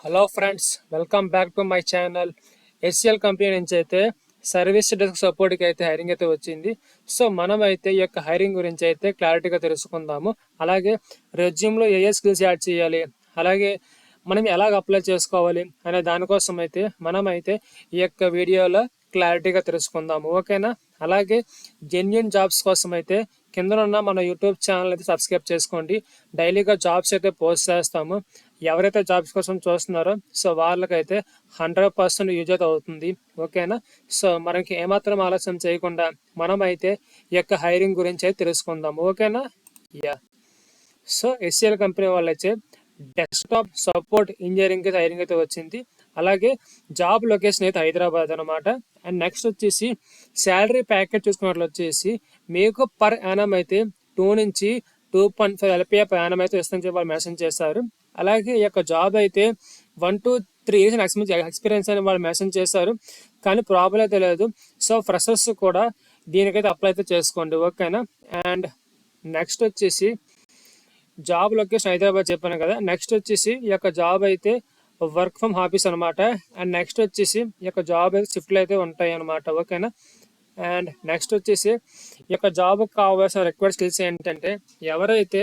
Hello friends, welcome back to my channel. SL company నుంచి అయితే service desk సపోర్ట్కి అయితే hiring అయితే వచ్చింది. సో మనం అయితే ఈ యొక్క హైరింగ్ గురించి అయితే క్లారిటీగా తెలుసుకుందాము. అలాగే రెజ్యూమ్లో ఏ స్కిల్స్ యాడ్ చేయాలి, అలాగే మనం ఎలాగ అప్లై చేసుకోవాలి అనే దానికోసం అయితే మనం అయితే ఈ యొక్క వీడియోలో క్లారిటీగా తెలుసుకుందాము. ఓకేనా? అలాగే జెన్యున్ జాబ్స్ కోసం అయితే కింద ఉన్న మన యూట్యూబ్ ఛానల్ అయితే సబ్స్క్రైబ్ చేసుకోండి. డైలీగా జాబ్స్ అయితే పోస్ట్ చేస్తాము. ఎవరైతే జాబ్స్ కోసం చూస్తున్నారో సో వాళ్ళకైతే 100% యూజ్ అయితే అవుతుంది. ఓకేనా? సో మనకి ఏమాత్రం ఆలస్యం చేయకుండా మనం అయితే ఈ యొక్క హైరింగ్ గురించి అయితే తెలుసుకుందాం. ఓకేనా? యా. సో ఎస్సీఎల్ కంపెనీ వాళ్ళు అయితే డెస్క్టాప్ సపోర్ట్ ఇంజనీరింగ్ అయితే హైరింగ్ అయితే వచ్చింది. అలాగే జాబ్ లొకేషన్ అయితే హైదరాబాద్ అనమాట. అండ్ నెక్స్ట్ వచ్చేసి శాలరీ ప్యాకేజ్ చూసుకున్నట్లు వచ్చేసి మీకు పర్ యానం అయితే 2 నుంచి 2.5 LPA పర్ యానం అయితే ఇస్తామని చెప్పి వాళ్ళు మెన్షన్ చేశారు. అలాగే ఈ యొక్క జాబ్ అయితే 1 to 3 years ఎక్స్పీరియన్స్ అని వాళ్ళు మెన్షన్ చేశారు. కానీ ప్రాబ్లం అయితే లేదు. సో ఫ్రెషర్స్ కూడా దీనికైతే అప్లై అయితే చేసుకోండి. ఓకేనా? అండ్ నెక్స్ట్ వచ్చేసి జాబ్ లొకేషన్ హైదరాబాద్ చెప్పాను కదా. నెక్స్ట్ వచ్చేసి ఈ యొక్క జాబ్ అయితే వర్క్ ఫ్రమ్ ఆఫీస్ అనమాట. అండ్ నెక్స్ట్ వచ్చేసి ఈ యొక్క జాబ్ అయితే షిఫ్ట్లు అయితే ఉంటాయి అనమాట. ఓకేనా? అండ్ నెక్స్ట్ వచ్చేసి ఈ యొక్క జాబ్ కావాల్సిన రిక్వైర్డ్ స్కిల్స్ ఏంటంటే ఎవరైతే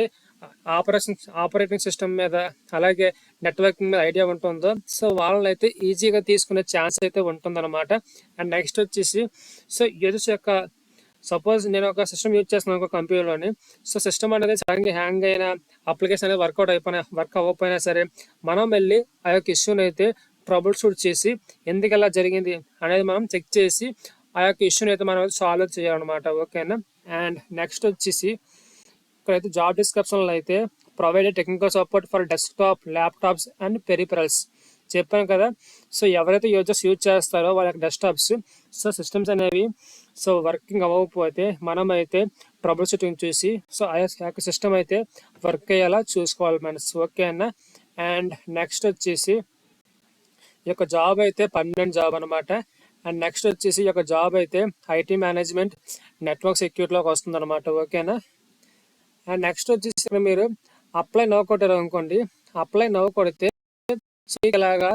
ఆపరేటింగ్ సిస్టమ్ మీద అలాగే నెట్వర్కింగ్ మీద ఐడియా ఉంటుందో సో వాళ్ళని అయితే ఈజీగా తీసుకునే ఛాన్స్ అయితే ఉంటుందన్నమాట. అండ్ నెక్స్ట్ వచ్చేసి సో యూజర్స్ యొక్క సపోజ్ నేను ఒక సిస్టమ్ యూజ్ చేస్తున్నాను ఒక కంప్యూటర్లోని. సో సిస్టమ్ అనేది సడన్గా హ్యాంగ్ అయినా అప్లికేషన్ అనేది వర్క్ అవ్వకపోయినా సరే మనం వెళ్ళి ఆ యొక్క ఇష్యూని అయితే ట్రబుల్ షూట్ చేసి ఎందుకు ఎలా జరిగింది అనేది మనం చెక్ చేసి ఆ యొక్క ఇష్యూని అయితే మనం సాల్వ్ చేయాలన్నమాట. ఓకేనా? అండ్ నెక్స్ట్ వచ్చేసి ఇక్కడైతే జాబ్ డిస్క్రిప్షన్లో అయితే provided technical support for desktop, laptops and peripherals చెప్పాను కదా. సో ఎవరైతే యూజర్స్ యూజ్ చేస్తారో వాళ్ళ డెస్క్టాప్స్ సో సిస్టమ్స్ అనేవి సో వర్కింగ్ అవ్వకపోతే మనం అయితే ట్రబుల్ షూటింగ్ చూసి సో ఆ యొక్క సిస్టమ్ అయితే వర్క్ అయ్యేలా చూసుకోవాలి మనసు. ఓకే అన్న? అండ్ నెక్స్ట్ వచ్చేసి ఈ యొక్క జాబ్ అయితే పర్మనెంట్ జాబ్ అనమాట. అండ్ నెక్స్ట్ వచ్చేసి ఈ యొక్క జాబ్ అయితే ఐటీ మేనేజ్మెంట్ నెట్వర్క్ సెక్యూరిటీలోకి వస్తుంది అనమాట. ఓకేనా? అండ్ నెక్స్ట్ వచ్చేసి మీరు అప్లై నౌ కొట్టారు అనుకోండి. అప్లై నౌ కొడితే సో ఇలాగా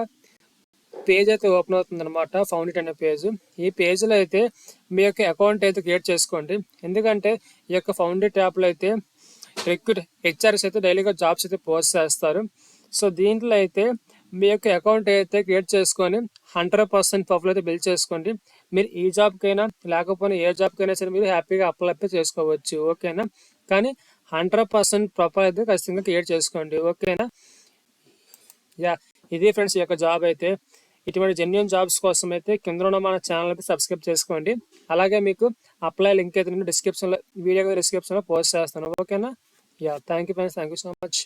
పేజ్ అయితే ఓపెన్ అవుతుంది అనమాట. ఫౌండ్ ఇట్ అనే పేజ్. ఈ పేజ్లో అయితే మీ యొక్క అకౌంట్ అయితే క్రియేట్ చేసుకోండి. ఎందుకంటే ఈ యొక్క ఫౌండ్ ఇట్ యాప్లో అయితే హెచ్ఆర్ఎస్ అయితే డైలీగా జాబ్స్ అయితే పోస్ట్ చేస్తారు. సో దీంట్లో అయితే మీ యొక్క అకౌంట్ అయితే క్రియేట్ చేసుకొని 100% ప్రొఫైల్ అయితే బిల్డ్ చేసుకోండి. మీరు ఈ జాబ్కైనా లేకపోయినా ఏ జాబ్కైనా సరే మీరు హ్యాపీగా అప్లై చేసుకోవచ్చు. ఓకేనా? కానీ 100% ప్రొఫైల్ అయితే ఖచ్చితంగా క్రియేట్ చేసుకోండి. ఓకేనా? యా, ఇది ఫ్రెండ్స్ ఈ యొక్క జాబ్ అయితే. ఇటువంటి జెన్యున్ జాబ్స్ కోసం అయితే కింద ఉన్న మన ఛానల్ అయితే సబ్స్క్రైబ్ చేసుకోండి. అలాగే మీకు అప్లై లింక్ అయితే నేను వీడియో డిస్క్రిప్షన్లో పోస్ట్ చేస్తాను. ఓకేనా? Yeah, thank you friends, thank you so much.